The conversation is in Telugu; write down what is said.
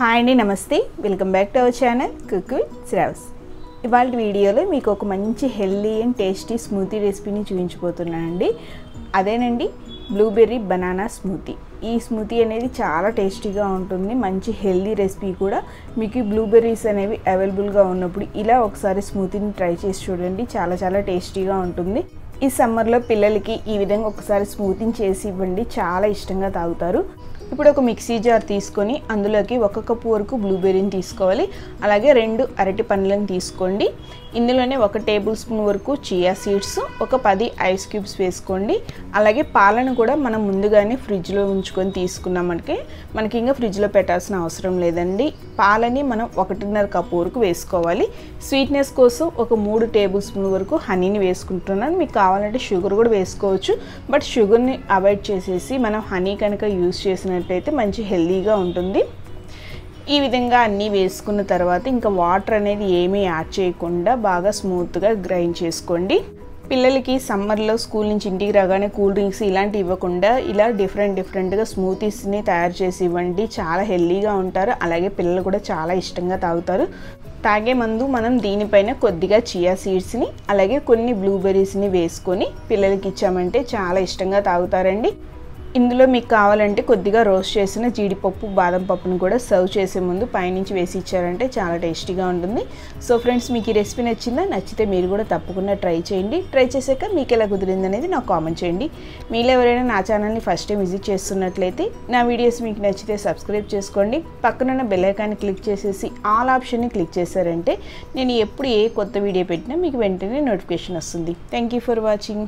హాయ్ అండి, నమస్తే. Welcome back to our channel cook with Shravs. ఇవాళ వీడియోలో మీకు ఒక మంచి హెల్దీ అండ్ టేస్టీ స్మూతీ రెసిపీని చూపించబోతున్నానండి. అదేనండి బ్లూబెర్రీ బనానా స్మూతీ. ఈ స్మూతీ అనేది చాలా టేస్టీగా ఉంటుంది, మంచి హెల్దీ రెసిపీ కూడా. మీకు బ్లూబెర్రీస్ అనేవి అవైలబుల్గా ఉన్నప్పుడు ఇలా ఒకసారి స్మూతీని ట్రై చేసి చూడండి, చాలా టేస్టీగా ఉంటుంది. ఈ సమ్మర్లో పిల్లలకి ఈ విధంగా ఒకసారి స్మూతీని చేసి ఇవ్వండి, చాలా ఇష్టంగా తాగుతారు. ఇప్పుడు ఒక మిక్సీ జార్ తీసుకొని అందులోకి 1 కప్పు వరకు బ్లూబెర్రీని తీసుకోవాలి. అలాగే 2 అరటి పండ్లను తీసుకోండి. ఇందులోనే 1 టేబుల్ స్పూన్ వరకు చియా సీడ్స్, ఒక 10 ఐస్ క్యూబ్స్ వేసుకోండి. అలాగే పాలను కూడా మనం ముందుగానే ఫ్రిడ్జ్లో ఉంచుకొని తీసుకున్నామంటే మనకి ఇంకా ఫ్రిడ్జ్లో పెట్టాల్సిన అవసరం లేదండి. పాలని మనం 1.5 కప్పు వరకు వేసుకోవాలి. స్వీట్నెస్ కోసం ఒక 3 టేబుల్ స్పూన్ వరకు హనీని వేసుకుంటున్నాను. మీకు కావాలంటే షుగర్ కూడా వేసుకోవచ్చు, బట్ షుగర్ని అవాయిడ్ చేసేసి మనం హనీ కనుక యూజ్ చేసినట్లయితే మంచి హెల్దీగా ఉంటుంది. ఈ విధంగా అన్నీ వేసుకున్న తర్వాత ఇంకా వాటర్ అనేది ఏమీ యాడ్ చేయకుండా బాగా స్మూత్గా గ్రైండ్ చేసుకోండి. పిల్లలకి సమ్మర్లో స్కూల్ నుంచి ఇంటికి రాగానే కూల్ డ్రింక్స్ ఇలాంటివి ఇవ్వకుండా ఇలా డిఫరెంట్గా స్మూతీస్ని తయారు చేసి ఇవ్వండి. చాలా హెల్దీగా ఉంటారు, అలాగే పిల్లలు కూడా చాలా ఇష్టంగా తాగుతారు. తాగే ముందు మనం దీనిపైన కొద్దిగా చియా సీడ్స్ని అలాగే కొన్ని బ్లూబెర్రీస్ని వేసుకొని పిల్లలకి ఇచ్చామంటే చాలా ఇష్టంగా తాగుతారండి. ఇందులో మీకు కావాలంటే కొద్దిగా రోస్ట్ చేసిన జీడిపప్పు, బాదం పప్పును కూడా సర్వ్ చేసే ముందు పైనుంచి వేసి ఇచ్చారంటే చాలా టేస్టీగా ఉంటుంది. సో ఫ్రెండ్స్, మీకు ఈ రెసిపీ నచ్చిందా? నచ్చితే మీరు కూడా తప్పకుండా ట్రై చేయండి. ట్రై చేశాక మీకు ఎలా కుదిరింది అనేది నాకు కామెంట్ చేయండి. మీలో ఎవరైనా నా ఛానల్ని ఫస్ట్ టైం విజిట్ చేస్తున్నట్లయితే నా వీడియోస్ మీకు నచ్చితే సబ్స్క్రైబ్ చేసుకోండి. పక్కనున్న బెల్ ఐకాన్ని క్లిక్ చేసేసి ఆల్ ఆప్షన్ని క్లిక్ చేశారంటే నేను ఎప్పుడు ఏ కొత్త వీడియో పెట్టినా మీకు వెంటనే నోటిఫికేషన్ వస్తుంది. Thank you for watching.